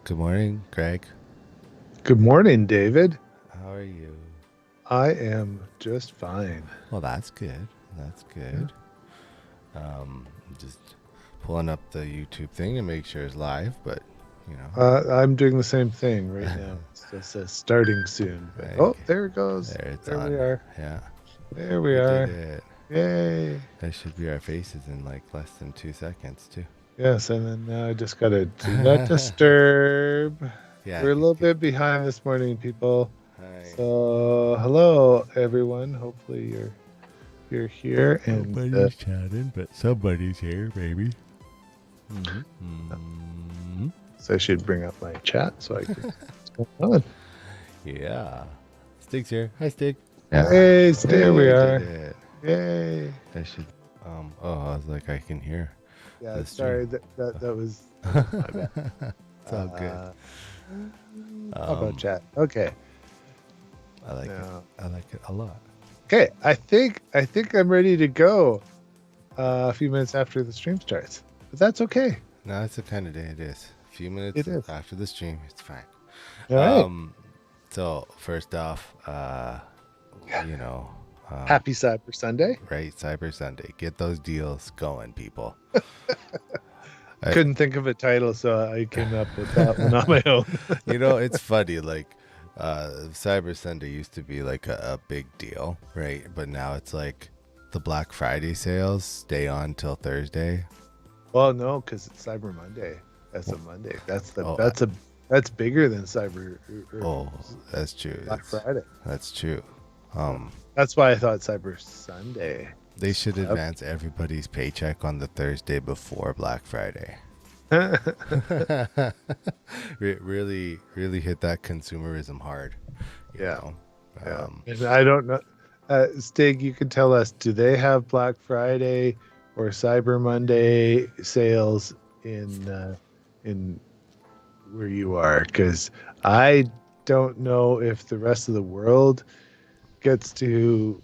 Good morning, Greg. Good morning, David. How are you? I am just fine. Well, that's good. That's Yeah. good. Just pulling up the YouTube thing to make sure it's live, but you know, I'm doing the same thing right now. It still says starting soon, but oh, okay, there it goes. there it's There we on. are. Yeah, There we we did are. it. Yay. That should be our faces in like less than 2 seconds, too. Yes, and then now I just gotta do not disturb. Yeah. We're a little bit behind this morning, people. Hi. So hello, everyone. Hopefully you're here, and Nobody's chatting, but somebody's here, baby. Mm-hmm. Mm-hmm. so I should bring up my chat so I can. What's going on? Yeah. Stig's here. Hi, Stig. Hey, there we We did are. it. Yay. I should. Oh, I was like, I can hear Yeah, the stream. sorry that was my bad. It's all good. Uh, how about Um, chat? Okay. I like it. Now, I like it a lot. okay. I think I'm ready to go. A few minutes after the stream starts, but that's okay. Now that's the kind of day it is. A few It minutes is. after the stream, it's fine. All right. Um, so first off, you know, Happy Cyber Sunday. right, Cyber Sunday. Get those deals going, people. I, Couldn't think of a title, so I came up with that one on my own. it's funny. Like, Cyber Sunday used to be like a big deal, right? But now it's like the Black Friday sales stay on till Thursday. Well, no, because it's Cyber Monday. That's a Monday. Oh, That's bigger than Cyber oh, that's true. Black Friday. That's true. Yeah. Um, That's why I thought Cyber Sunday. they should Yep. advance everybody's paycheck on the Thursday before Black Friday. Really, really hit that consumerism hard. You Yeah. know, Yeah, um, and I don't know. Stig, you can tell us, do they have Black Friday or Cyber Monday sales in where you are? Because I don't know if the rest of the world gets to,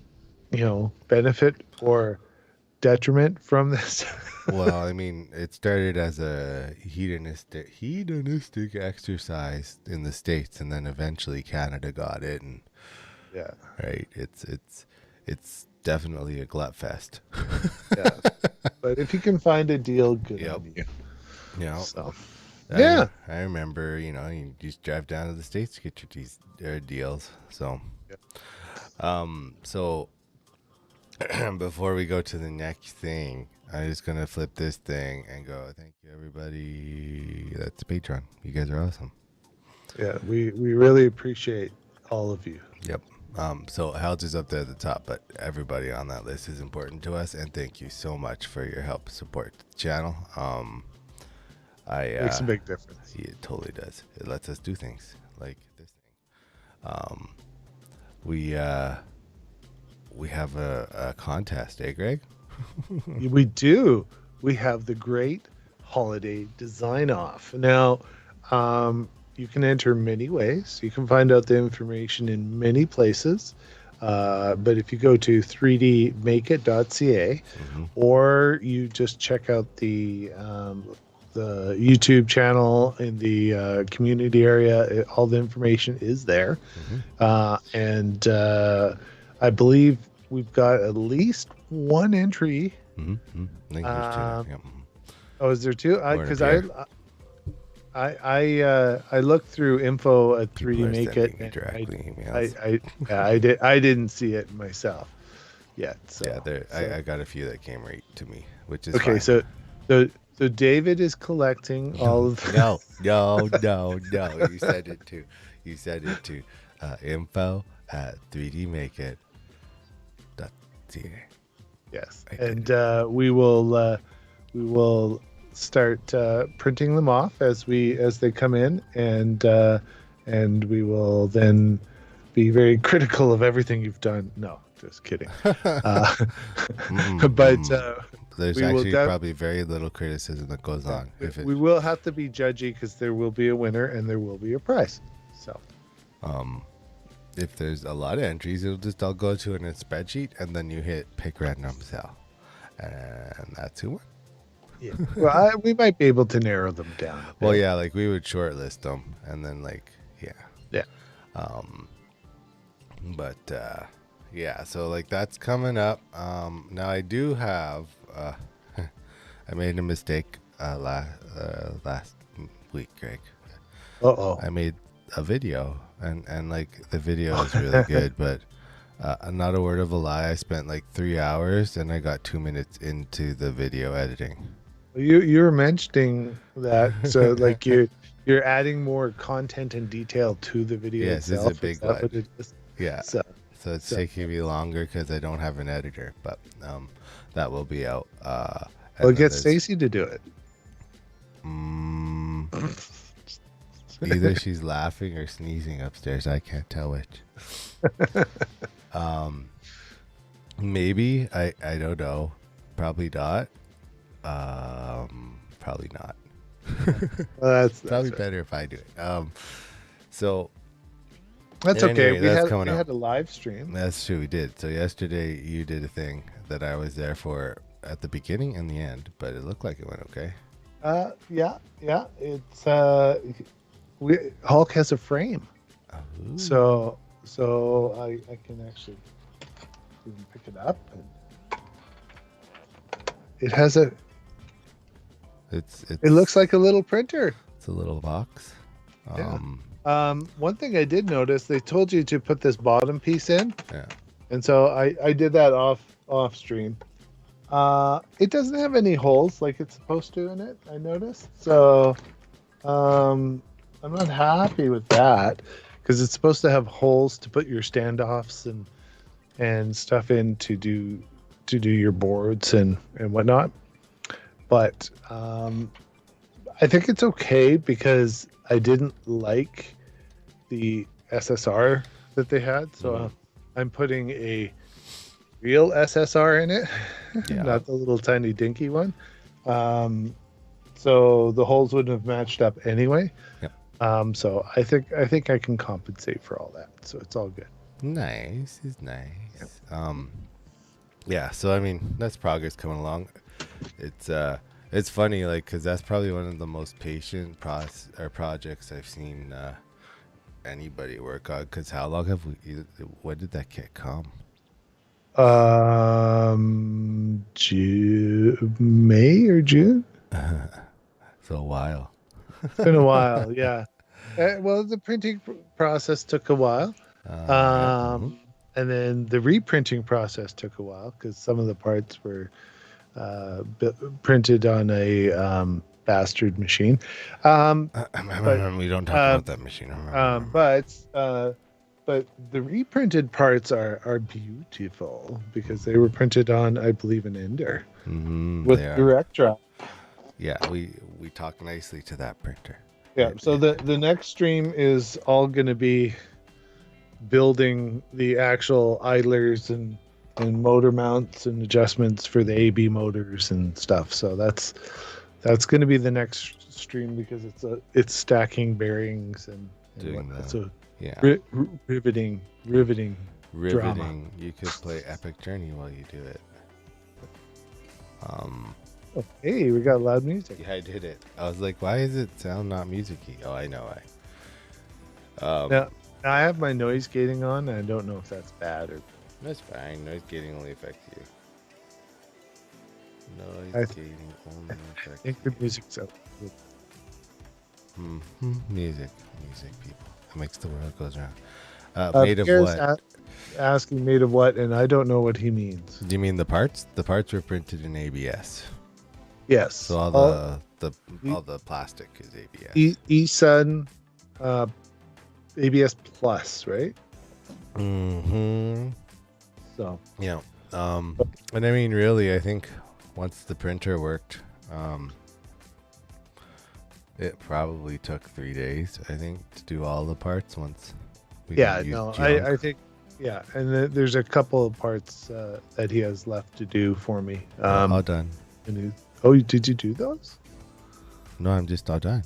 benefit or detriment from this. well, I mean, it started as a hedonistic exercise in the States, and then eventually Canada got it, and Yeah, right, it's definitely a glut fest. yeah. But if you can find a deal, good Yep. on you. You know, So, I yeah. I remember, you just drive down to the States to get your deals. So, Yeah. so before we go to the next thing, I'm just gonna flip this thing and go. Thank you, everybody. That's Patreon. You guys are awesome. Yeah, we really appreciate all of you. Yep. So Helge is up there at the top, but everybody on that list is important to us, and thank you so much for your help support the channel. I Makes a big difference. It totally does. It lets us do things like this thing. We we have a contest, eh, Greg? We do. We have the great holiday design off. Now, you can enter many ways. You can find out the information in many places. But if you go to 3dmakeit.ca Mm-hmm. or you just check out the YouTube channel in the community area, all the information is there. Mm-hmm. And I believe we've got at least one entry. Mm-hmm. Mm-hmm. I think there's two now. Um, Yep. oh, is there two? Or Because Pierre. I looked through info at People 3D are Make It, sending me and directly I emails. I yeah, I didn't see it myself yet. So Yeah, so I got a few that came right to me, which is okay. fine. So David is collecting all of No. You said it to info at 3dmakeit.ca. yes, I did and it. we will start printing them off as they come in, and we will then be very critical of everything you've done. No, just kidding. Uh, but There's we will actually probably very little criticism that goes yeah, on if it we will have to be judgy because there will be a winner and there will be a prize. So um if there's a lot of entries, it'll just all go to in a spreadsheet, and then you hit pick random cell, and that's who won. Yeah. Well, we might be able to narrow them down a Well, bit. yeah, like we would shortlist them, and then like yeah, Yeah. um, but yeah, so like that's coming up. Now I do have I made a mistake last week, Greg. Uh-oh. I made a video, and like the video is really good, but not a word of a lie. I spent like 3 hours, and I got 2 minutes into the video editing. You were mentioning that, so like you're adding more content and detail to the video Yes, it's a itself. Is big that one. what it is? Yeah, So, so it's so taking me longer because I don't have an editor, but that will be out. well, And then get there's Stacy to do it. mm, either she's laughing or sneezing upstairs. I can't tell which. Um, maybe I don't know. Probably not. Probably not. Well, that's Probably right. better if I do it. So That's okay. anyway, that's coming We up. had a live stream. That's true. We did. So yesterday you did a thing that I was there for at the beginning and the end, but it looked like it went okay. Yeah. It's Hulk has a frame, Ooh. so I can actually even pick it up, and it has a. It's It looks like a little printer. it's a little box. Yeah. One thing I did notice, they told you to put this bottom piece in, Yeah. and so I did that off stream. It doesn't have any holes like it's supposed to in it, I noticed. So I'm not happy with that, because it's supposed to have holes to put your standoffs and stuff in to do your boards and whatnot. But I think it's okay, because I didn't like the SSR that they had, so I'm putting a real SSR in it, Yeah. not the little tiny dinky one. So the holes wouldn't have matched up anyway. Yep. So I think I can compensate for all that, so it's all good. Nice. It's nice. Yeah. So I mean, that's progress coming along. It's funny, like, because that's probably one of the most patient projects I've seen anybody work on. Because how long have we? When did that kit come? May or June. So a while. It's been a while, yeah. Well, the printing process took a while, and then the reprinting process took a while, because some of the parts were printed on a bastard machine. We don't talk about that machine. But the reprinted parts are beautiful, because they were printed on, I believe, an Ender with direct drive. Yeah, we talk nicely to that printer. Yeah. So the next stream is all going to be building the actual idlers and motor mounts and adjustments for the AB motors and stuff. So that's going to be the next stream, because it's stacking bearings and Doing whatnot. that. So Yeah. riveting drama. You could play Epic Journey while you do it. Oh, hey, we got loud music. Yeah, I did it. I was like, why is it sound not music-y? Oh, I know why. Now I have my noise gating on, and I don't know if that's bad or. That's fine. Noise gating only affects you. I Noise gating only I affects think the music's out. Music, people. That makes the world goes round. Made of Pierre's what? Asking made of what, and I don't know what he means. Do you mean the parts? The parts were printed in ABS. Yes. So all the plastic is ABS. eSun, ABS Plus, right? Mm-hmm. So Yeah. And I mean, really, I think once the printer worked, it probably took 3 days, I think, to do all the parts once. I think, yeah, and there's a couple of parts that he has left to do for me. All done. Did you do those? No, I'm just all done.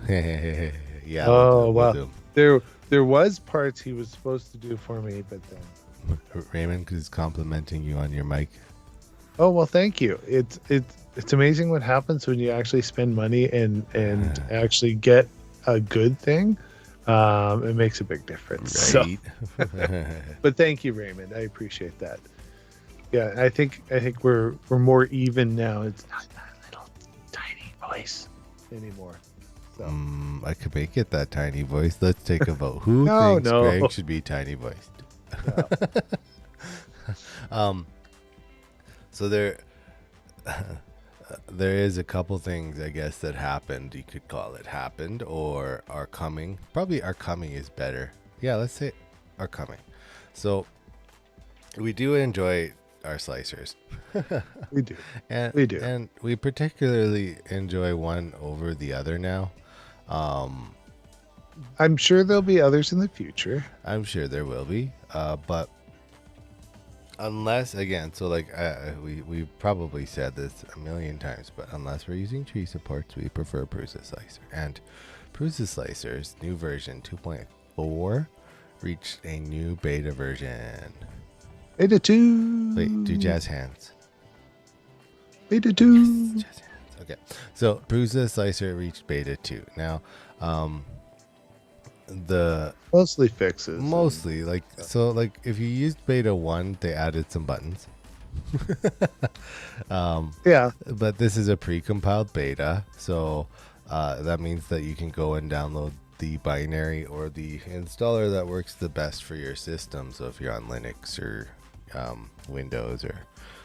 Yeah. Oh, we'll wow. do. There was parts he was supposed to do for me, but then Raymond is complimenting you on your mic. Oh well, thank you. It's amazing what happens when you actually spend money and actually get a good thing. It makes a big difference. So, Right. but thank you, Raymond. I appreciate that. Yeah, I think we're more even now. It's not that little tiny voice anymore. So I could make it that tiny voice. Let's take a vote. Who no, thinks no, Greg should be tiny voiced? no. um, so there, there is a couple things I guess that happened. You could call it happened or are coming. Probably are coming is better. Yeah, let's say are coming. So we do enjoy our slicers. We do, and we do. and we particularly enjoy one over the other now. Um, I'm sure there'll be others in the future. I'm sure there will be, but unless again, so like we probably said this a million times, but unless we're using tree supports, we prefer Prusa Slicer. And Prusa Slicer's new version 2.4 reached a new beta version. Beta two. Wait, do jazz hands. Beta two. Yes, jazz hands. Okay, so Prusa Slicer reached beta 2 now. The Mostly fixes. mostly like so like if you used beta 1 they added some buttons. Yeah. But this is a pre-compiled beta, so that means that you can go and download the binary or the installer that works the best for your system. So if you're on Linux or Windows or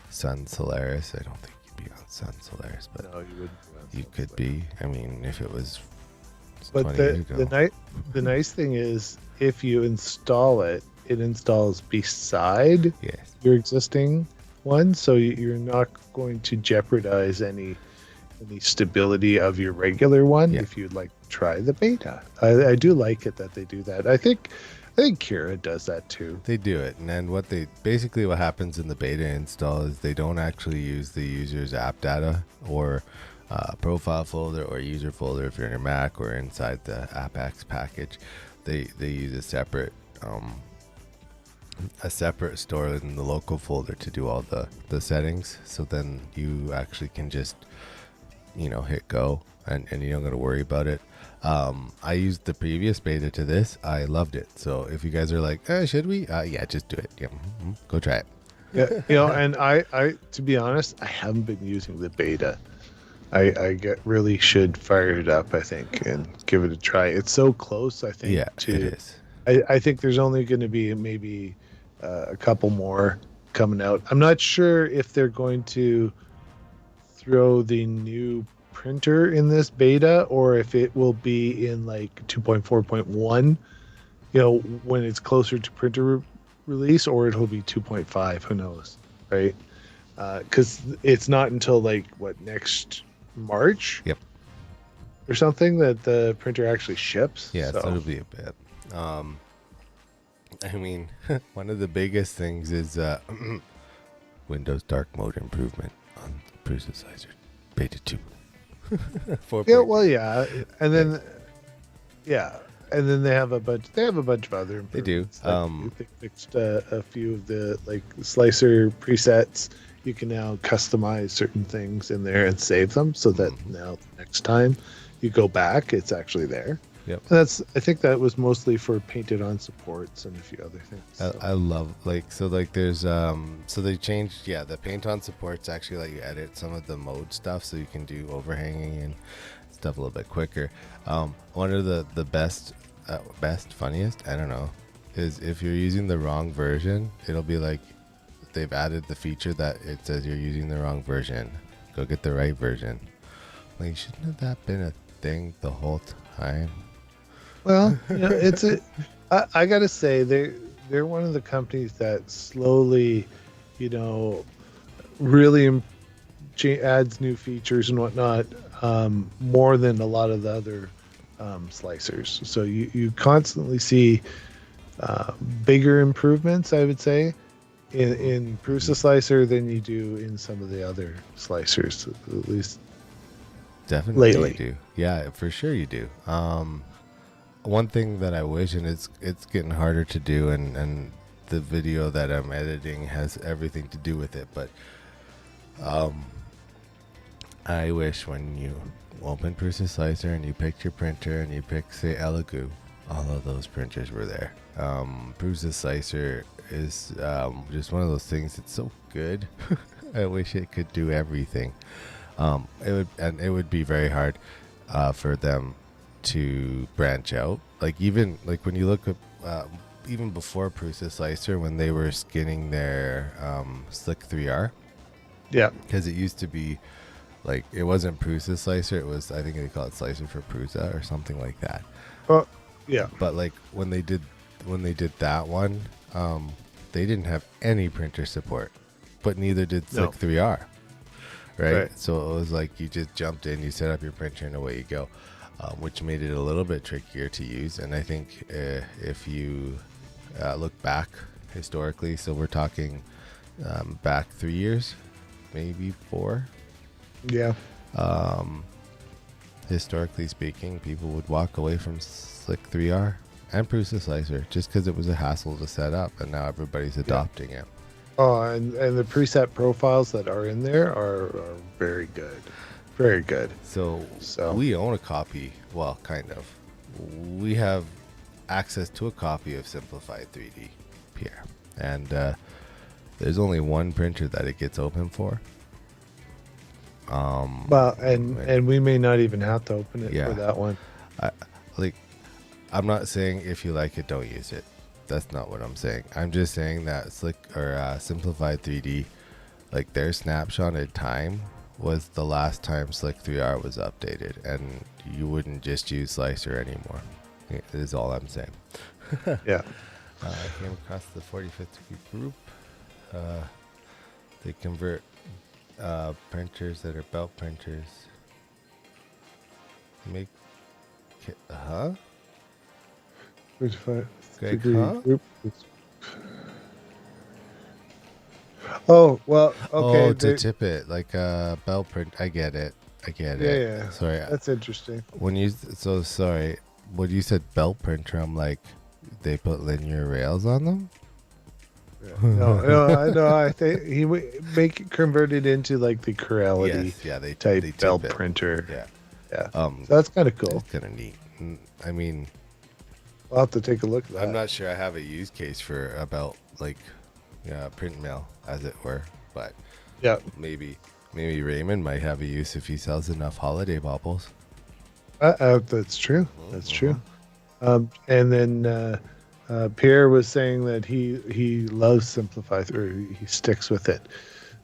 Sun Solaris, I don't think you'd be on Sun Solaris, but No, you wouldn't. you could be. I mean, if it was But 20 the years ago. the nice thing is if you install it, it installs beside Yes. your existing one, so you're not going to jeopardize any stability of your regular one Yeah. if you'd like to try the beta. I do like it that they do that. I think Kira does that too. They do it, and then what happens in the beta install is they don't actually use the user's app data or profile folder or user folder if you're in your Mac or inside the AppX package. They use a separate store in the local folder to do all the settings. So then you actually can just hit go and you don't got to worry about it. I used the previous beta to this. I loved it. So if you guys are like, should we? Yeah, just do it. Yeah, go try it. Yeah, and I to be honest, I haven't been using the beta. Really should fire it up, I think, and give it a try. It's so close, I think. Yeah, it is. I think there's only going to be maybe a couple more coming out. I'm not sure if they're going to throw the new printer in this beta or if it will be in like 2.4.1. When it's closer to printer release, or it'll be 2.5. Who knows, right? Because it's not until like next March. Yep. Or something that the printer actually ships. Yeah, so so it'll be a bit. I mean, one of the biggest things is Windows dark mode improvement on the Prusa Beta 2. 4. yeah, well, yeah, and then yeah, and then they have a bunch. They have a bunch of other. They do. They fixed a few of the like slicer presets. You can now customize certain things in there and save them, so that now next time you go back, it's actually there. Yep. And I think that was mostly for painted on supports and a few other things. I love there's so they changed the paint on supports actually let you edit some of the mode stuff so you can do overhanging and stuff a little bit quicker. One of the best funniest, I don't know, is if you're using the wrong version, it'll be like they've added the feature that it says you're using the wrong version. Go get the right version. Like, shouldn't have that been a thing the whole time? Well, I gotta say they're one of the companies that slowly, really adds new features and whatnot, more than a lot of the other slicers. So you constantly see bigger improvements, I would say, in Prusa Slicer than you do in some of the other slicers, at least Definitely lately. you do. Yeah, for sure you do. One thing that I wish, and it's getting harder to do, and the video that I'm editing has everything to do with it, but Um, I wish when you open Prusa Slicer and you picked your printer and you picked, say, Elegoo, all of those printers were there. Prusa Slicer is just one of those things that's so good. I wish it could do everything. It would be very hard for them to branch out. Like even like when you look at even before Prusa Slicer, when they were skinning their Slick 3R, Yeah. because it used to be like it wasn't Prusa Slicer, it was, I think they call it Slicer for Prusa or something like that. Oh, yeah. But like when they did that one, they didn't have any printer support, but neither did Slick 3R. Right? So it was like you just jumped in, you set up your printer, and away you go, which made it a little bit trickier to use. And I think if you look back historically, so we're talking back 3 years, maybe 4. Yeah. Historically speaking, people would walk away from Slick 3R and Prusa Slicer just because it was a hassle to set up, and now everybody's adopting it. Oh, and the preset profiles that are in there are very good. Very good. So we own a copy. Well, kind of. We have access to a copy of Simplified 3D here. And there's only one printer that it gets open for. Well, and we may not even have to open it for that one. I'm not saying if you like it, don't use it. That's not what I'm saying. I'm just saying that Simplified 3D, like their snapshot in time was the last time Slick 3R was updated, and you wouldn't just use Slicer anymore. Is all I'm saying. Yeah. I came across the 45th group. They convert printers that are belt printers. Make huh? Greg, huh? Group. Oh, well, okay. Oh, to tip it like a belt print. I get it. Yeah. Sorry. That's interesting. When you you said belt printer, I'm like, they put linear rails on them? Yeah. No, I think he would make it converted into like the Corelity type belt printer. Yeah. So that's kind of cool. It's kind of neat. I mean, I'll have to take a look at that. I'm not sure I have a use case for a belt, like print mill, as it were, but yeah, maybe Raymond might have a use if he sells enough holiday baubles. That's true. That's true. And then Pierre was saying that he loves Simplify, or he sticks with it.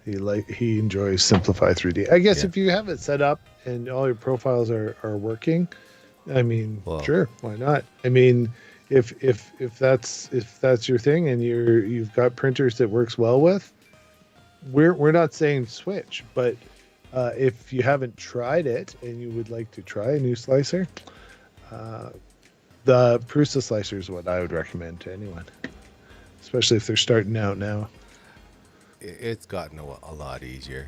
He enjoys Simplify 3D. I guess if you have it set up and all your profiles are working, I mean, sure, why not? I mean, if that's your thing and you've got printers that works well with, we're not saying switch, but if you haven't tried it and you would like to try a new slicer, the Prusa Slicer is what I would recommend to anyone, especially if they're starting out now. It's gotten a lot easier.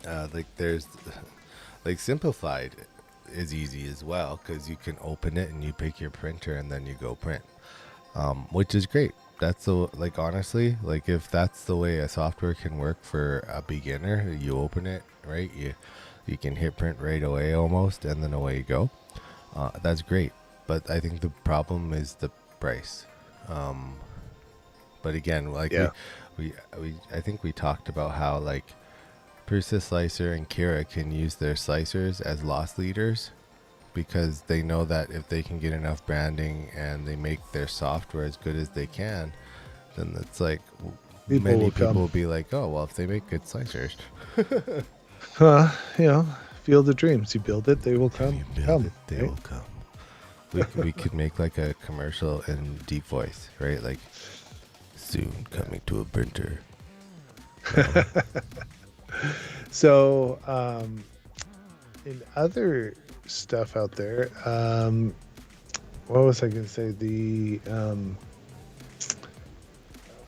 Like Simplified is easy as well, because you can open it and you pick your printer and then you go print, which is great. That's honestly, like if that's the way a software can work for a beginner, you open it, right? You can hit print right away almost, and then away you go. That's great. But I think the problem is the price. But again, I think we talked about how like Prusa Slicer and Kira can use their slicers as loss leaders, because they know that if they can get enough branding and they make their software as good as they can, then it's like many people will be like, oh, well, if they make good slicers. Field of dreams. You build it, they will come. They will come. We could make like a commercial in deep voice, right? Like, soon coming to a printer. So, in other stuff out there, what was I going to say?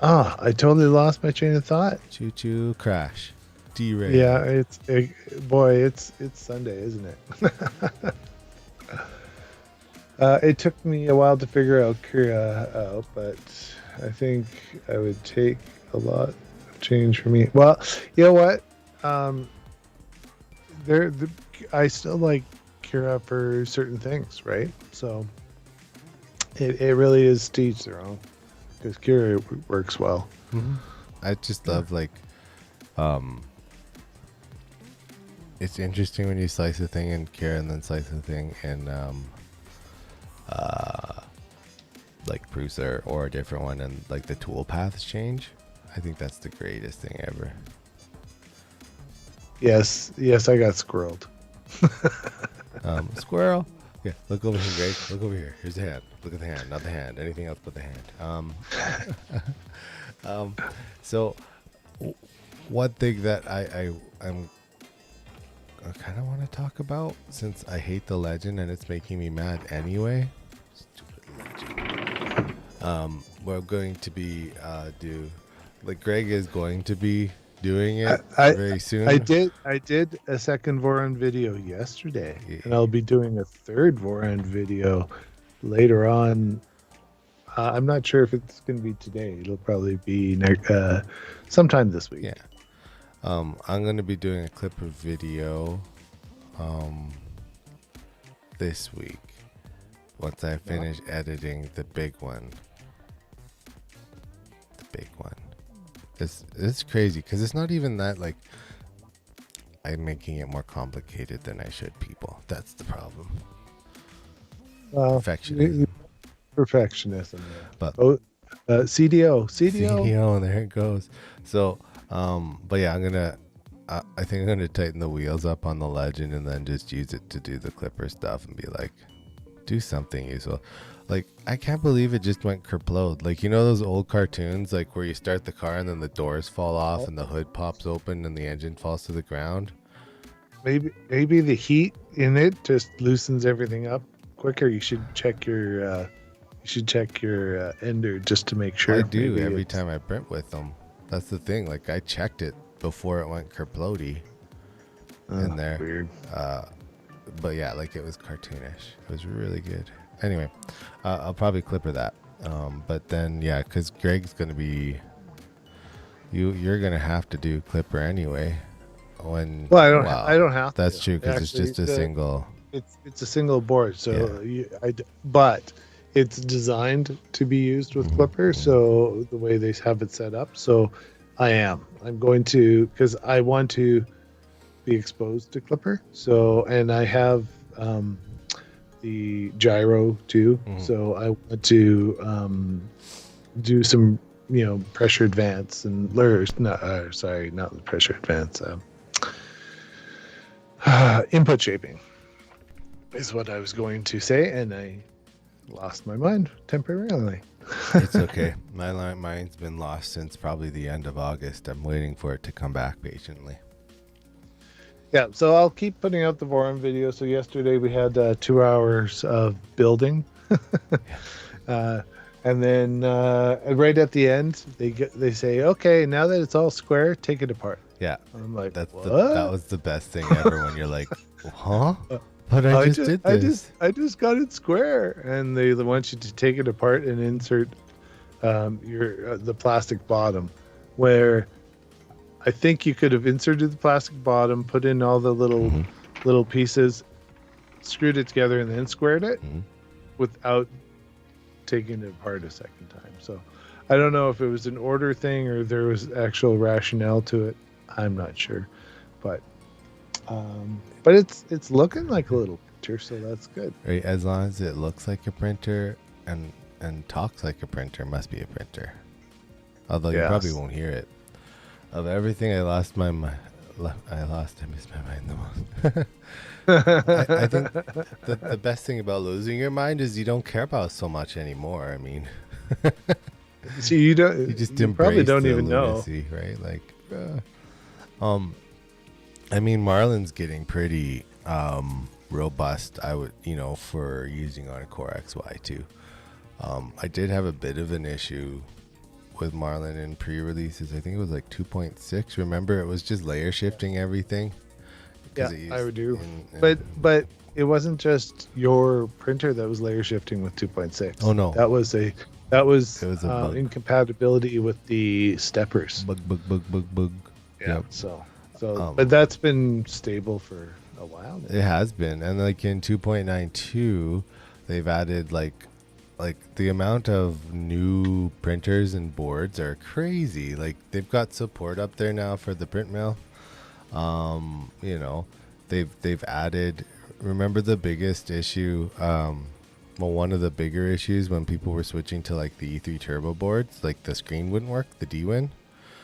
I totally lost my train of thought. Choo-choo crash. Derail. Yeah, it's Sunday, isn't it? It took me a while to figure out Kira out, but I think I would take a lot change for me. Well, you know what? There, I still like Kira for certain things, right? So it really is to each their own because Kira works well. Mm-hmm. I just love like, it's interesting when you slice a thing in Kira and then slice a thing in like Prusa or a different one, and like the tool paths change. I think that's the greatest thing ever. Yes, I got squirreled. Squirrel. Yeah, look over here, Greg. Look over here. Here's the hand. Look at the hand, not the hand. Anything else but the hand. So one thing that I kind of want to talk about, since I hate the legend and it's making me mad anyway. Stupid legend. We're going to be Greg is going to be doing it very soon. I did a second Voron video yesterday, and I'll be doing a third Voron video later on. I'm not sure if it's going to be today. It'll probably be sometime this week. Yeah. I'm going to be doing a Clipper video this week once I finish editing the big one. It's crazy because it's not even that, like, I'm making it more complicated than I should, people. That's the problem. Perfectionism. Perfectionism, yeah. But CDO, there it goes. So, but yeah, I think I'm gonna tighten the wheels up on the legend and then just use it to do the Clipper stuff and be like, do something useful. Like, I can't believe it just went kerplode. Like, you know those old cartoons, like where you start the car and then the doors fall off and the hood pops open and the engine falls to the ground? Maybe the heat in it just loosens everything up quicker. You should check your ender just to make sure. I do every time I print with them. That's the thing. Like, I checked it before it went kerplody in there. Weird. But yeah, like, it was cartoonish. It was really good. Anyway, I'll probably Clipper that. But then, yeah, because Greg's going to be... You're going to have to do Clipper anyway. I don't have to. That's true, because it's just a single... It's a single board, so Yeah. but it's designed to be used with Clipper, so the way they have it set up. So I'm going to, because I want to be exposed to Clipper. So, and I have the gyro too. So I want to do some, pressure advance and lures. Not the pressure advance. Input shaping is what I was going to say, and I lost my mind temporarily. It's okay. My mind's been lost since probably the end of August. I'm waiting for it to come back patiently. Yeah, so I'll keep putting out the Voron video. So yesterday we had 2 hours of building, and then right at the end they say, okay, now that it's all square, take it apart. Yeah, I'm like, that what? was the best thing ever when you're like, huh? But I just did this. I just got it square, and they want you to take it apart and insert the plastic bottom, where I think you could have inserted the plastic bottom, put in all the little pieces, screwed it together, and then squared it without taking it apart a second time. So I don't know if it was an order thing or there was actual rationale to it. I'm not sure, but it's looking like a little printer, so that's good. Right, as long as it looks like a printer and talks like a printer, must be a printer. Although you probably won't hear it. Of everything, I missed my mind the most. I think the best thing about losing your mind is you don't care about it so much anymore. I mean, see, you probably don't even lunacy, know, right? Like, I mean, Marlin's getting pretty robust. I would, for using on a Core XY too. I did have a bit of an issue with Marlin in pre-releases. I think it was like 2.6. Remember, it was just layer shifting everything. Yeah, I would do. But it wasn't just your printer that was layer shifting with 2.6. Oh no, that was a That was It was a bug. incompatibility with the steppers. Bug, bug, bug, bug, bug. Yeah. Yep. So, but Um, that's been stable for a while now. it has been, and like in 2.92, they've added like the amount of new printers and boards are crazy. Like they've got support up there now for the print mill. You know, they've added. Remember the biggest issue? Well, one of the bigger issues when people were switching to like the E3 turbo boards, like the screen wouldn't work, the D-Win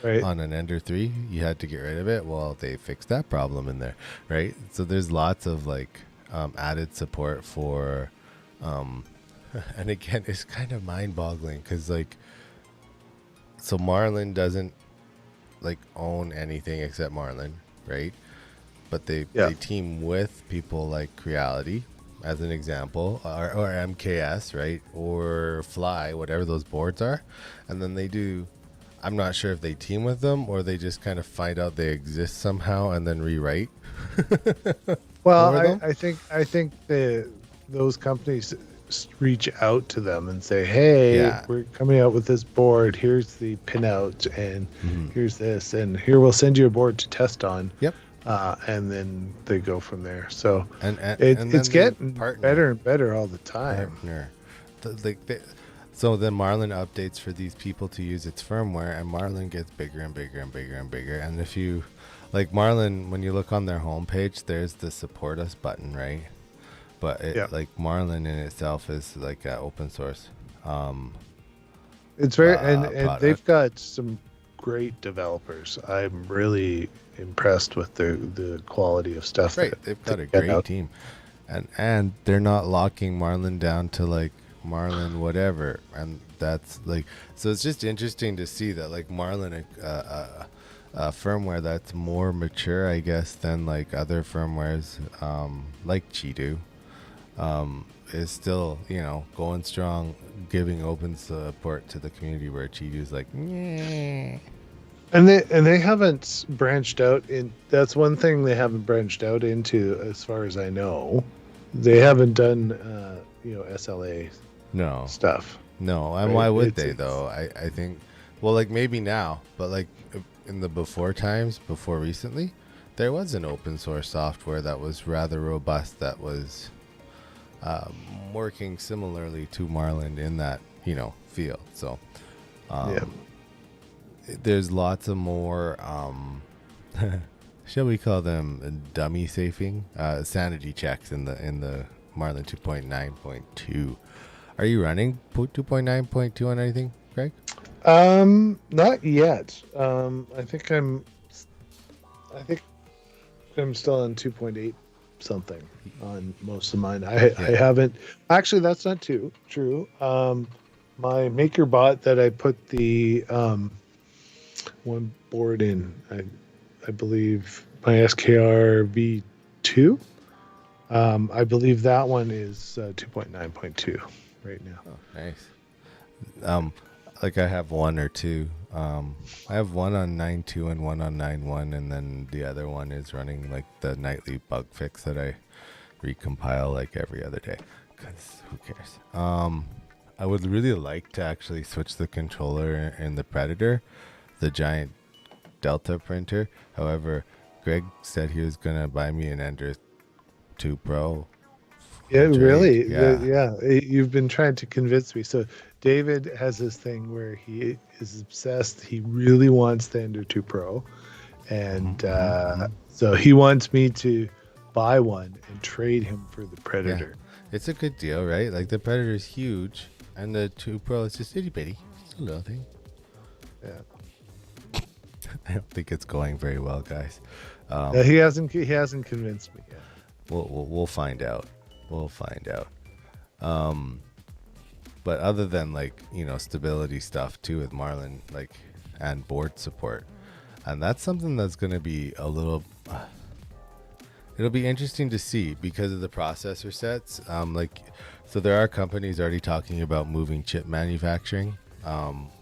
Right. on an Ender 3, you had to get rid of it. Well, they fixed that problem in there, right? So there's lots of like added support for, um, and again, it's kind of mind-boggling because like, so Marlin doesn't like own anything except Marlin, right? But Yeah. they team with people like Creality, as an example, or MKS, right, or Fly, whatever those boards are, and then they do. I'm not sure if they team with them or they just kind of find out they exist somehow and then rewrite Well, for them. I think those companies reach out to them and say, "Hey, Yeah. we're coming out with this board. Here's the pinout, and Hmm. here's this, and here we'll send you a board to test on." Yep. And then they go from there. So And it's then they getting partner. better and better all the time. Partner. So then Marlin updates for these people to use its firmware, and Marlin gets bigger and bigger and bigger and bigger. And if you like Marlin, when you look on their homepage, there's the support us button, right? But Yeah, like Marlin in itself is like an open source it's very and they've product. got some great developers. I'm really impressed with the quality of stuff Right, that they've they got a get great out. team, and they're not locking Marlin down to like Marlin whatever, and that's like so. It's just interesting to see that like Marlin, firmware that's more mature, I guess, than like other firmwares, like Chidu, is still going strong, giving open support to the community. Where Chidu's like, yeah, And they haven't branched out in. That's one thing they haven't branched out into, as far as I know. They haven't done SLA no. stuff, No, and right? why would It's they though? I think, well, like maybe now, but like in the before times, before recently, there was an open source software that was rather robust that was um, working similarly to Marlin in that field. So yeah. um, there's lots of more. Shall we call them dummy safing sanity checks in the Marlin 2.9.2. Are you running 2.9.2 on anything, Greg? Not yet. I think I'm still on 2.8 something on most of mine. I Yeah. haven't actually. That's not too true. My maker bot that I put the one board in, I believe my SKR V2. I believe that one is 2.9.2 right now. Oh, nice. Um, like I have one or two. I have one on 9.2 and one on 9.1, and then the other one is running like the nightly bug fix that I recompile like every other day. Cause who cares? I would really like to actually switch the controller in the Predator, the giant Delta printer. However, Greg said he was gonna buy me an Ender 2 Pro. Yeah, Trade. really. Yeah. You've been trying to convince me. So David has this thing where he is obsessed. He really wants the Ender 2 Pro, and so he wants me to buy one and trade him for the Yeah. Predator. It's a good deal, right? Like the Predator is huge, and the 2 Pro is just itty bitty. It's a little thing. Yeah. I don't think it's going very well, guys. He hasn't convinced me yet. We'll find out. We'll find out. But other than like stability stuff too with Marlin, like and board support, and that's something that's going to be a little. It'll be interesting to see because of the processor sets. So there are companies already talking about moving chip manufacturing.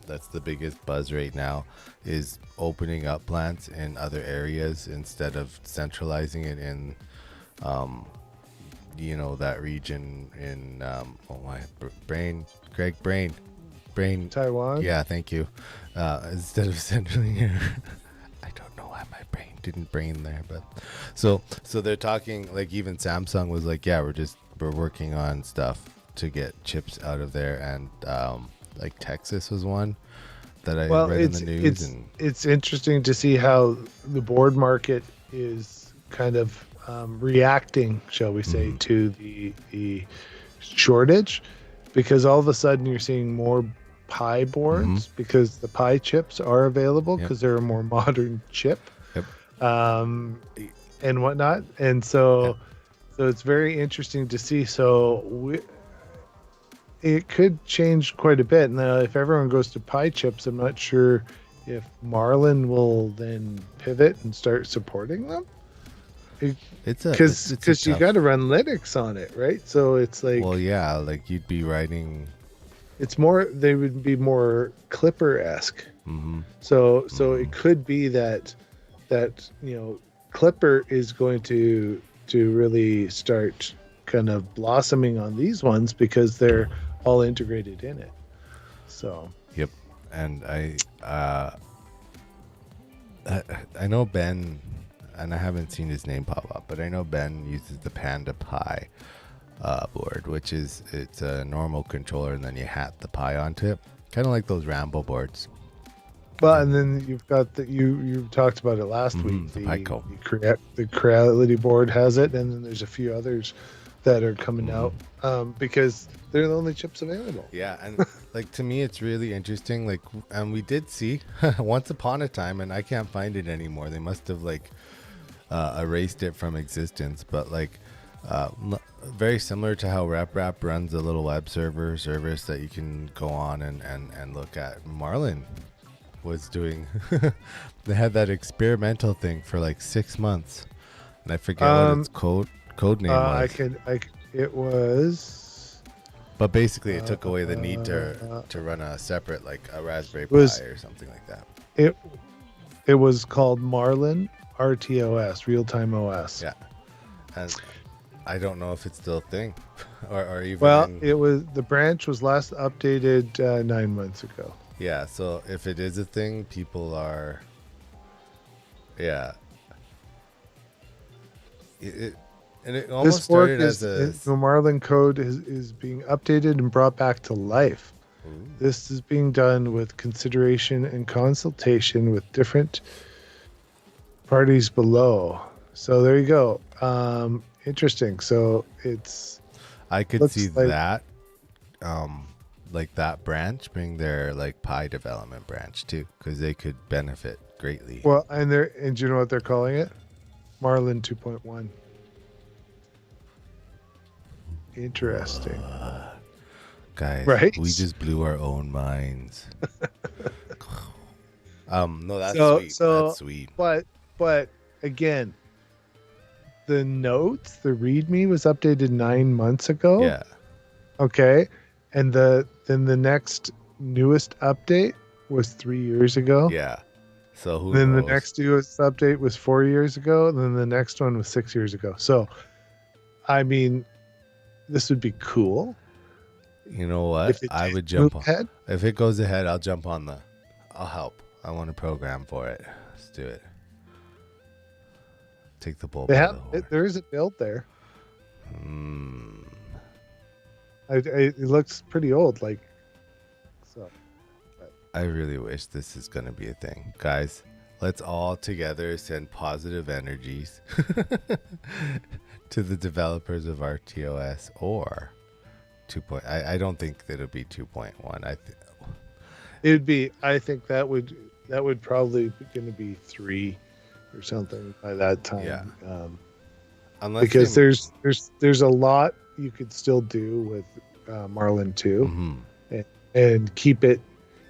That's the biggest buzz right now, is opening up plants in other areas instead of centralizing it in, that region in. Oh my brain, Greg, brain. brain. Taiwan. Yeah, thank you. Instead of centering here, I don't know why my brain didn't brain there, but so they're talking like even Samsung was like, yeah, we're working on stuff to get chips out of there, and like Texas was one that I Well, read in the news, and it's interesting to see how the board market is kind of reacting, shall we say, to the shortage, because all of a sudden you're seeing more Pi boards because the Pi chips are available because they're a more modern chip, and whatnot, and so it's very interesting to see. So it could change quite a bit. Now, if everyone goes to Pi chips, I'm not sure if Marlin will then pivot and start supporting them. Because you got to run Linux on it, right? So it's like, well, yeah, like you'd be writing. It's more, they would be more Clipper-esque. So it could be that Clipper is going to really start kind of blossoming on these ones because they're all integrated in it. So Yep, and I know Ben, and I haven't seen his name pop up, but I know Ben uses the Panda Pi board, which it's a normal controller, and then you hat the Pi onto it, kind of like those Rambo boards. Well, and then you've got you talked about it last week. The Pico. The Creality board has it, and then there's a few others that are coming out because they're the only chips available. Yeah, and like to me, it's really interesting. Like, and we did see once upon a time, and I can't find it anymore. They must have like erased it from existence. But like, very similar to how RepRap runs a little web service that you can go on and look at. Marlin was doing. They had that experimental thing for like 6 months, and I forget what its code name was. It was. But basically, it took away the need to run a separate, like a Raspberry Pi or something like that. It was called Marlin RTOS, Real Time OS. Yeah, and I don't know if it's still a thing, or even. Well, the branch was last updated 9 months ago. Yeah, so if it is a thing, people are. Yeah. And it almost started as the Marlin code is being updated and brought back to life. Ooh. This is being done with consideration and consultation with different parties below. So there you go. Interesting. So I could see that. Like that branch bring their like Pi development branch too, because they could benefit greatly. Well, and do you know what they're calling it? Marlin 2.1. Interesting. Guys, right? We just blew our own minds. No, that's sweet. That's sweet. But again, the notes, the README was updated 9 months ago. Yeah. Okay. And then the next newest update was 3 years ago. Yeah. So who then knows? The next newest update was 4 years ago. And then the next one was 6 years ago. So, I mean, this would be cool. You know what? I would jump on. If it goes ahead, I'll jump on I'll help. I want to program for it. Let's do it. Take the bull. There is a build there. It looks pretty old, like so. But. I really wish this is going to be a thing, guys. Let's all together send positive energies to the developers of RTOS or 2. I don't think that it'll be 2.1. It would be. I think that would probably be going to be 3 or something by that time. Yeah. Because there's a lot you could still do with Marlin 2 and keep it,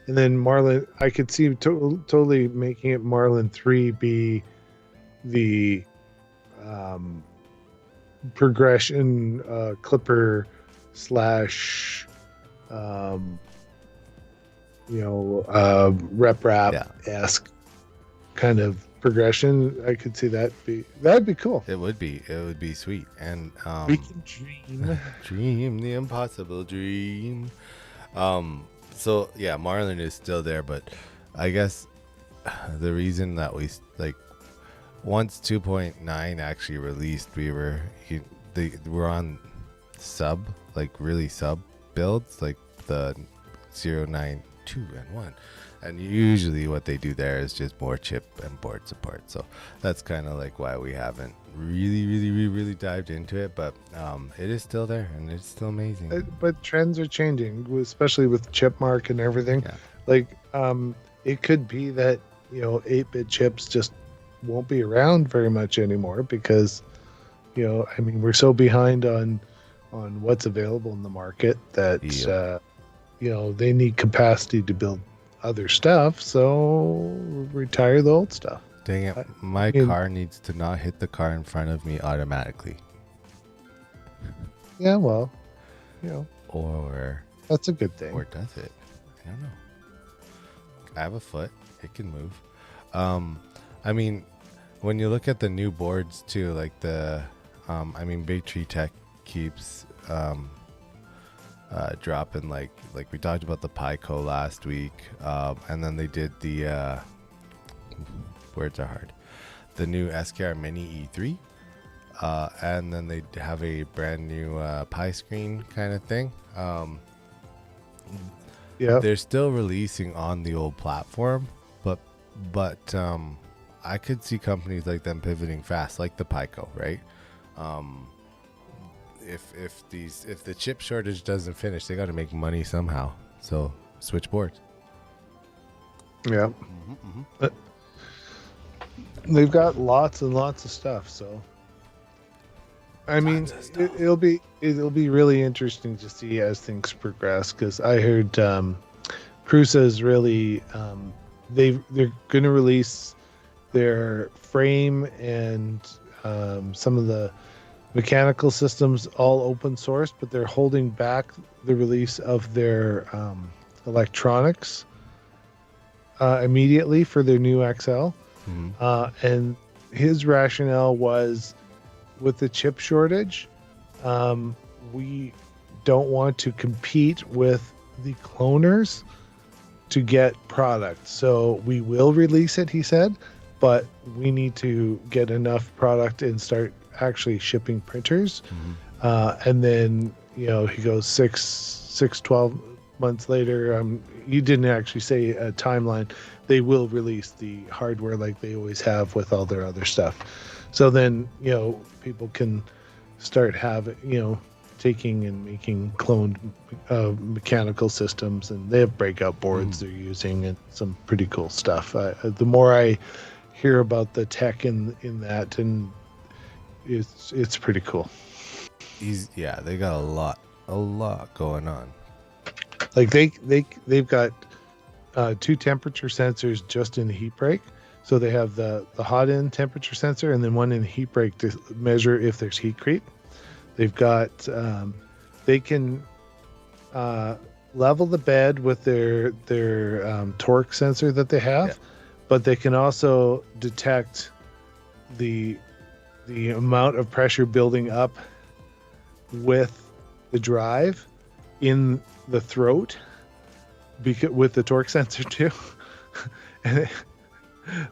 and then Marlin. I could see totally making it Marlin 3 be the progression Clipper / RepRap-esque kind of progression. I could see that'd be cool. It would be sweet. And we can dream dream the impossible dream. So yeah, Marlin is still there, but I guess the reason that we like once 2.9 actually released, we're on sub, like really sub builds, like the 092 and 1, and usually what they do there is just more chip and board support. So that's kind of like why we haven't really dived into it, but it is still there and it's still amazing. But trends are changing, especially with chip mark and everything. Yeah. Like, it could be that 8-bit chips just won't be around very much anymore because I mean, we're so behind on what's available in the market that Yep. they need capacity to build other stuff, so retire the old stuff. Dang it, I my mean, car needs to not hit the car in front of me automatically. yeah, well, you know, Or that's a good thing. does it? I don't know. I have a foot. It can move. I mean, when you look at the new boards too, like Big Tree Tech keeps dropping, like we talked about the Pico last week, and then they did the words are hard, the new SKR Mini E3, and then they have a brand new Pi screen kind of thing. Yeah, They're still releasing on the old platform, but I could see companies like them pivoting fast, like the Pico, right? Um, if the chip shortage doesn't finish, they got to make money somehow. So switch boards. yeah. But they've got lots and lots of stuff, so I mean, Tons of stuff. it'll be really interesting to see as things progress. Because I heard Prusa is really they're going to release their frame and some of the mechanical systems all open source, but they're holding back the release of their electronics immediately for their new XL. Mhm. And his rationale was with the chip shortage, we don't want to compete with the cloners to get product. So we will release it, he said, but we need to get enough product and start actually shipping printers. Mhm. And then, he goes 12 months later. He didn't actually say a timeline. They will release the hardware like they always have with all their other stuff. So then, people can start taking and making cloned mechanical systems, and they have breakout boards they're using and some pretty cool stuff. The more I hear about the tech in that, and it's pretty cool. They got a lot going on. Like they've got 2 temperature sensors just in the heat break. So they have the hot end temperature sensor and then one in the heat break to measure if there's heat creep. They've got they can level the bed with their torque sensor that they have, Yeah. but they can also detect the amount of pressure building up with the drive in the throat because with the torque sensor too. And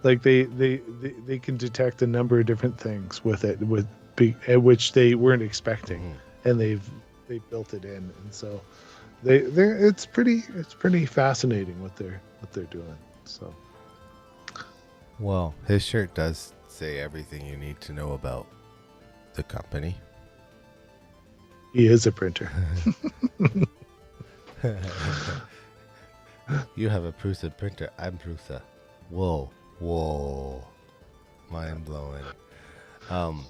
like they can detect a number of different things with it which they weren't expecting. Mhm. And they built it in, and so it's pretty fascinating what they're doing. So Well, his shirt does say everything you need to know about the company. he is a printer. You have a Prusa printer. I'm Prusa. Whoa, mind blowing. Um,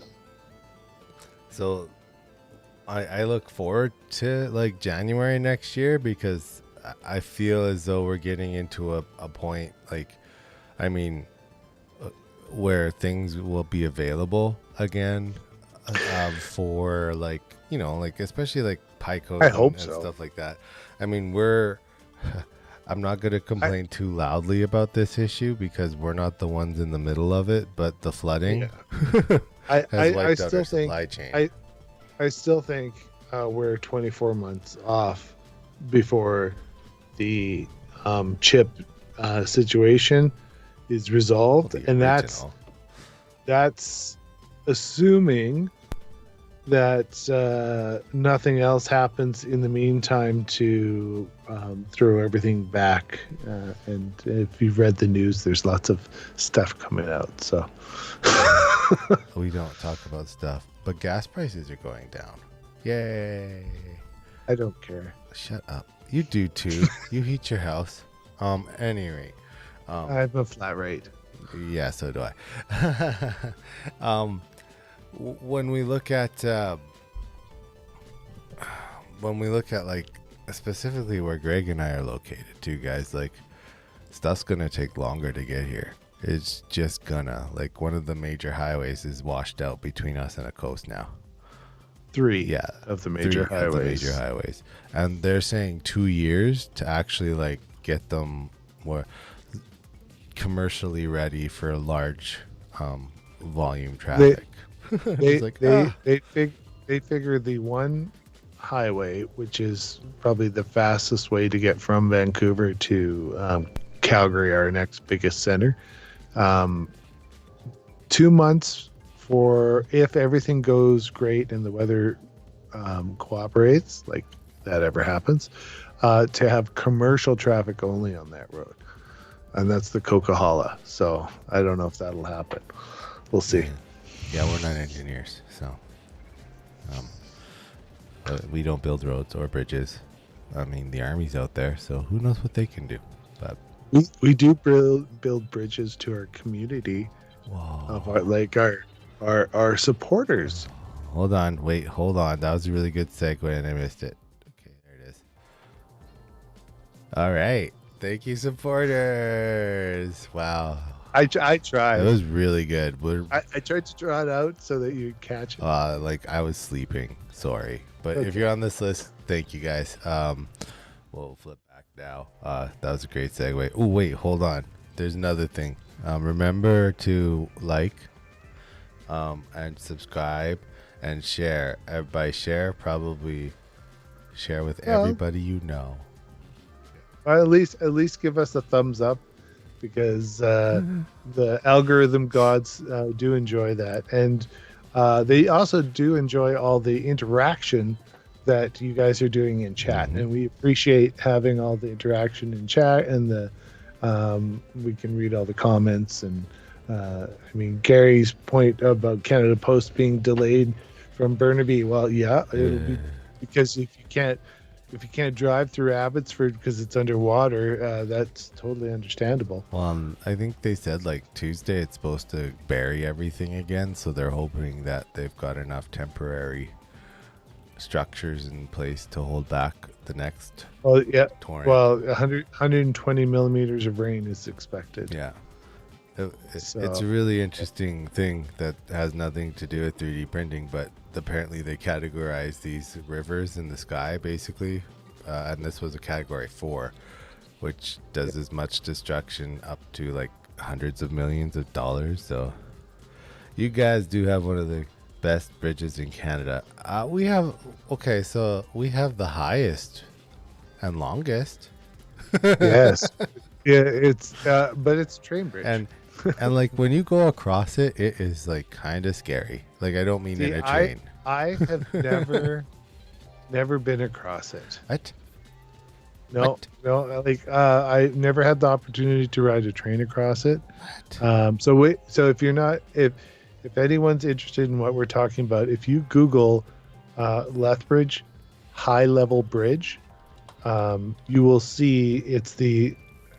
so I look forward to like January next year because I feel as though we're getting into a point like, I mean, where things will be available again for like like especially like Picos I hope and so. stuff like that. I mean we're I'm not going to complain too loudly about this issue because we're not the ones in the middle of it, but the flooding has I wiped out our still think supply chain. I still think we're 24 months off before the chip situation is resolved, The and original. that's assuming that nothing else happens in the meantime to throw everything back. And if you've read the news, there's lots of stuff coming out. So We don't talk about stuff, but gas prices are going down. Yay! I don't care. Shut up. You do too. You heat your house. Anyway, I have a flat rate. yeah, so do I. When we look at like specifically where Greg and I are located, too, guys, like stuff's gonna take longer to get here. It's just gonna, like, one of the major highways is washed out between us and a coast now. Three Yeah, of the major three of the highways. major highways, and they're saying 2 years to actually like get them more commercially ready for a large volume traffic. They It's like, they figure the one highway, which is probably the fastest way to get from Vancouver to Calgary, our next biggest center. 2 months for if everything goes great and the weather cooperates, like that ever happens, to have commercial traffic only on that road, and that's the Coquihalla. So I don't know if that'll happen. We'll see. yeah, we're not engineers, so we don't build roads or bridges. I mean, the army's out there, so who knows what they can do. But We do build bridges to our community of our supporters. hold on, that was a really good segue and I missed it. Okay, there it is. All right, thank you, supporters. Wow, I tried. it was really good. I tried to draw it out so that you'd catch it. Like I was sleeping, sorry, but if you're on this list, thank you guys. We'll flip back now. That was a great segue. Oh wait, hold on, there's another thing. Remember to like and subscribe and share. By share, probably share with everybody you know. Or at least give us a thumbs up, because the algorithm gods do enjoy that, and they also do enjoy all the interaction that you guys are doing in chat, and we appreciate having all the interaction in chat, and we can read all the comments. And I mean, Gary's point about Canada Post being delayed from Burnaby, well, yeah, it'll be because if you can't drive through Abbotsford because it's underwater, that's totally understandable. Well, I think they said like Tuesday it's supposed to bury everything again, so they're hoping that they've got enough temporary structures in place to hold back the next Well, yeah. torrent. Well, 120 millimeters of rain is expected. Yeah. It's So- a really interesting thing that has nothing to do with 3D printing, but apparently they categorize these rivers in the sky, basically, and this was a category 4, which does as much destruction up to like hundreds of millions of dollars. So you guys do have one of the best bridges in Canada. We have the highest and longest. Yes. Yeah, it's but it's train bridge. And like when you go across it, it is like kind of scary. Like I don't mean See, in a train. I have never been across it. What? No, What? no. Like I never had the opportunity to ride a train across it. What? So if you're not, if anyone's interested in what we're talking about, if you Google Lethbridge high level bridge, you will see it's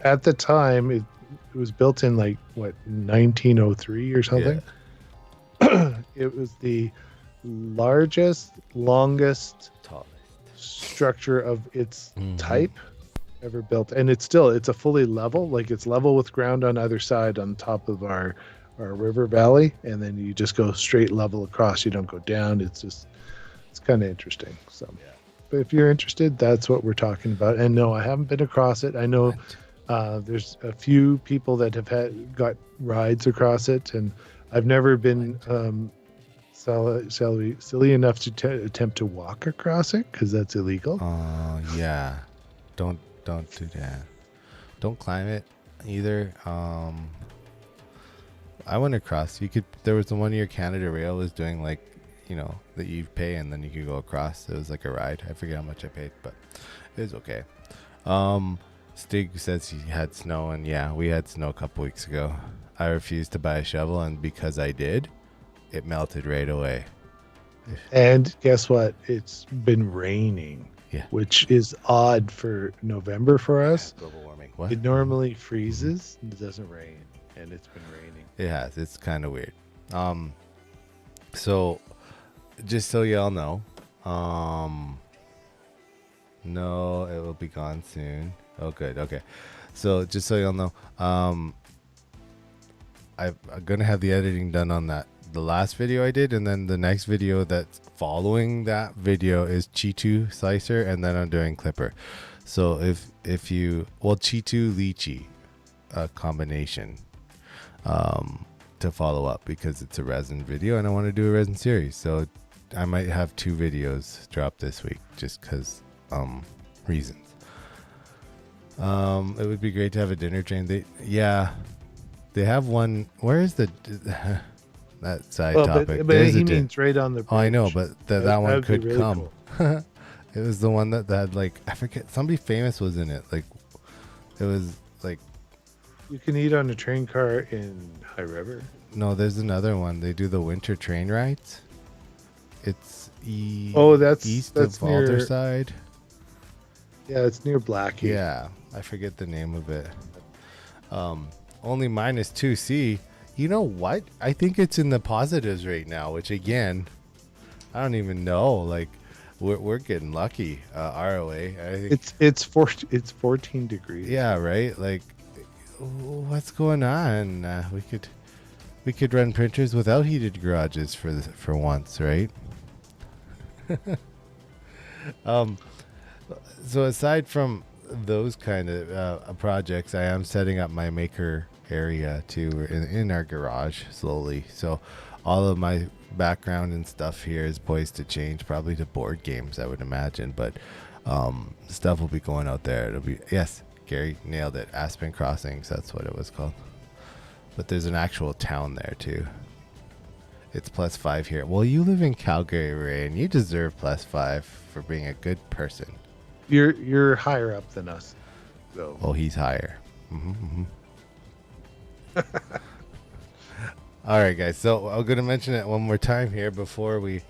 at the time it was built in like 1903 or something. It was the longest Tallest. structure of its type ever built, and it's a fully level, like it's level with ground on either side on top of our river valley, and then you just go straight level across. You don't go down. It's kind of interesting. So but if you're interested, that's what we're talking about. And no, I haven't been across it. I know there's a few people that have got rides across it, and I've never been silly enough to attempt to walk across it because that's illegal. Yeah. Don't Don't do that. Don't climb it either. I went across. You could. There was the one year Canada Rail was doing like, that you pay and then you could go across. It was like a ride. I forget how much I paid, but it was okay. Stig says he had snow, and yeah, we had snow a couple weeks ago. I refused to buy a shovel, and because I did, it melted right away. And guess what? It's been raining, which is odd for November for us. Global warming. What? It normally freezes and it doesn't rain, and it's been raining. It has. It's kind of weird. So just so y'all know, no, it will be gone soon. Oh, good. Okay. So just so y'all know, I'm gonna have the editing done on the last video I did, and then the next video that's following that video is Chitu Slicer, and then I'm doing Clipper. So if you Chitu Lychee combination to follow up, because it's a resin video and I want to do a resin series, so I might have 2 videos drop this week just because reasons. It would be great to have a dinner train. They have one. Where is the that side topic? But he means right on the bridge. Oh, I know, but that one could really come. Cool. It was the one that had, like, I forget, somebody famous was in it. Like, it was like, you can eat on a train car in High River. No, there's another one. They do the winter train rides. It's that's east that's of near, Alderside. Yeah, it's near Blackie. Yeah, I forget the name of it. Only -2C. You know what? I think it's in the positives right now, which again, I don't even know. Like, we're getting lucky. ROA. I think it's 14 degrees. Yeah, right. Like, what's going on? We could run printers without heated garages for once, right? So aside from those kind of projects, I am setting up my maker area too in our garage slowly. So all of my background and stuff here is poised to change, probably to board games, I would imagine. But stuff will be going out there. It'll be, yes, Gary nailed it. Aspen Crossings, that's what it was called. But there's an actual town there too. It's +5 here. Well, you live in Calgary, Ray, and you deserve +5 for being a good person. You're higher up than us, though. Oh, he's higher. All right, guys. So I'm going to mention it one more time here before we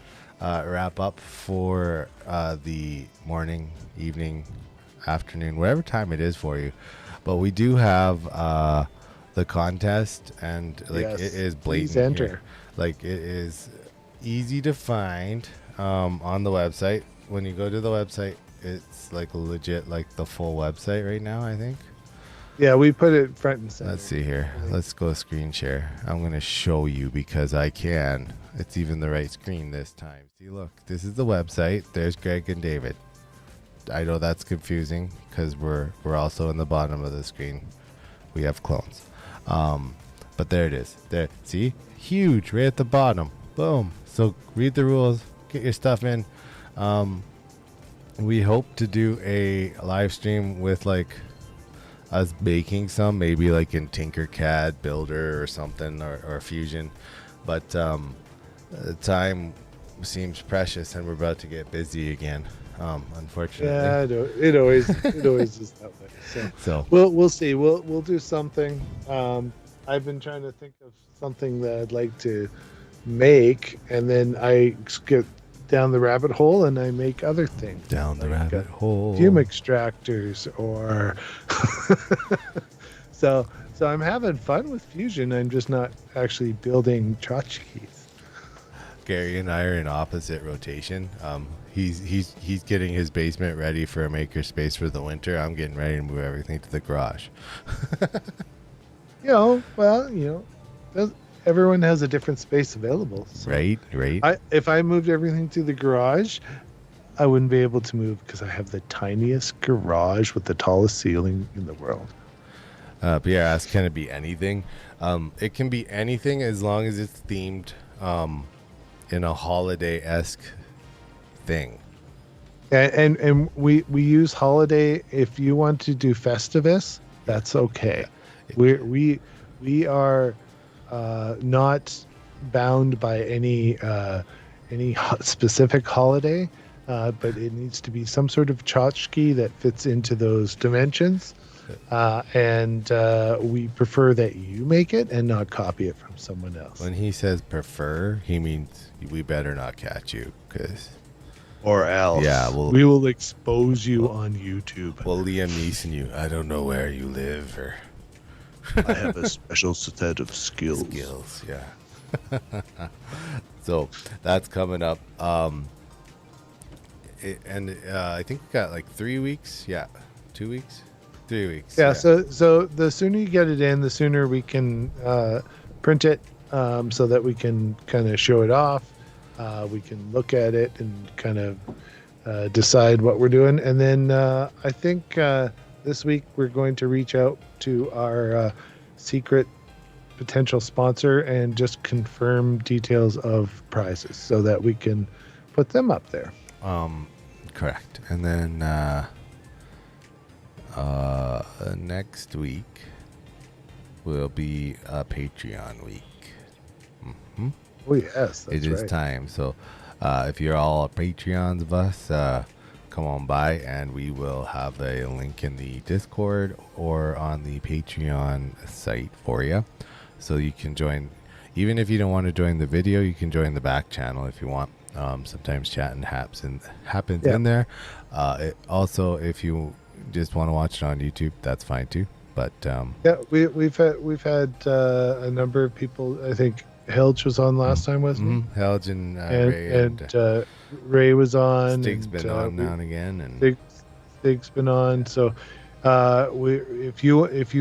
wrap up for the morning, evening, afternoon, whatever time it is for you. But we do have the contest, and it is blatant. Please enter. Here. Like, it is easy to find on the website. When you go to the website, it's like legit, like the full website right now, I think. Yeah, we put it front and center. Let's see here. Let's go screen share. I'm going to show you because I can. It's even the right screen this time. See, look, this is the website. There's Greg and David. I know that's confusing because we're also in the bottom of the screen. We have clones. But there it is. There. See? Huge right at the bottom. Boom. So read the rules. Get your stuff in. We hope to do a live stream with like us baking some, maybe like in Tinkercad, Builder or something, or Fusion. But the time seems precious and we're about to get busy again. Unfortunately. Yeah, it always is that way. So we'll see. We'll do something. I've been trying to think of something that I'd like to make, and then I get down the rabbit hole and I make other things. Down the rabbit hole. Fume extractors or so I'm having fun with Fusion. I'm just not actually building tchotchkes. Gary and I are in opposite rotation. He's getting his basement ready for a maker space for the winter. I'm getting ready to move everything to the garage. Everyone has a different space available. So right. If I moved everything to the garage, I wouldn't be able to move because I have the tiniest garage with the tallest ceiling in the world. Pierre asked, can it be anything? It can be anything as long as it's themed in a holiday-esque thing. And we use holiday. If you want to do Festivus, Yeah, that's okay. yeah. We are not bound by any specific holiday, but it needs to be some sort of tchotchke that fits into those dimensions. And we prefer that you make it and not copy it from someone else. When he says prefer, he means we better not catch you, because Or else. yeah, We will expose you on YouTube. we'll Liam Neeson you. I don't know where you live or I have a special set of skills. yeah. So that's coming up. I think we got like 3 weeks. Yeah, 2 weeks, 3 weeks. Yeah, so the sooner you get it in, the sooner we can print it, so that we can kind of show it off. We can look at it and kind of decide what we're doing. And then I think this week we're going to reach out to our secret potential sponsor and just confirm details of prizes so that we can put them up there. Correct. And then next week will be a Patreon week. Mm-hmm. Oh yes, that's It is right. time. So if you're all Patreons of us, come on by and we will have a link in the Discord or on the Patreon site for you. So you can join. Even if you don't want to join the video, you can join the back channel if you want. Sometimes chatting happens in there. Also, if you just want to watch it on YouTube, that's fine too. But Yeah, we've had a number of people. I think Helge was on last time, wasn't he? Helge and Ray and Ray was on. Stig's been on now and again, and Stig's been on. So if you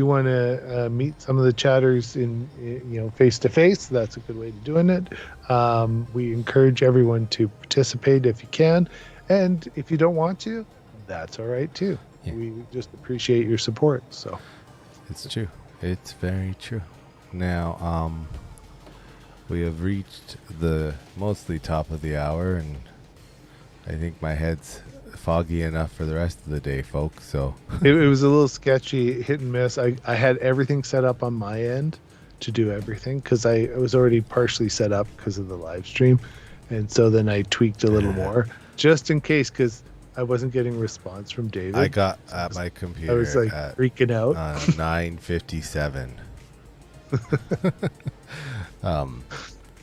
want to meet some of the chatters in face to face, that's a good way of doing it. We encourage everyone to participate if you can, and if you don't want to, that's all right too. Yeah. We just appreciate your support. So it's true. It's very true. Now, we have reached the mostly top of the hour, and I think my head's foggy enough for the rest of the day, folks. So it was a little sketchy, hit and miss. I had everything set up on my end to do everything because I was already partially set up because of the live stream, and so then I tweaked a little more just in case, because I wasn't getting response from David. I got at my computer. I was like freaking out. 9:57.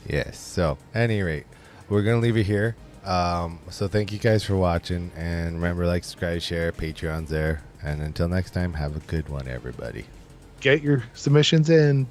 Yes. So, at any rate, we're gonna leave it here. So thank you guys for watching, and remember, like, subscribe, share. Patreon's there, and until next time, have a good one, everybody. Get your submissions in. Bye.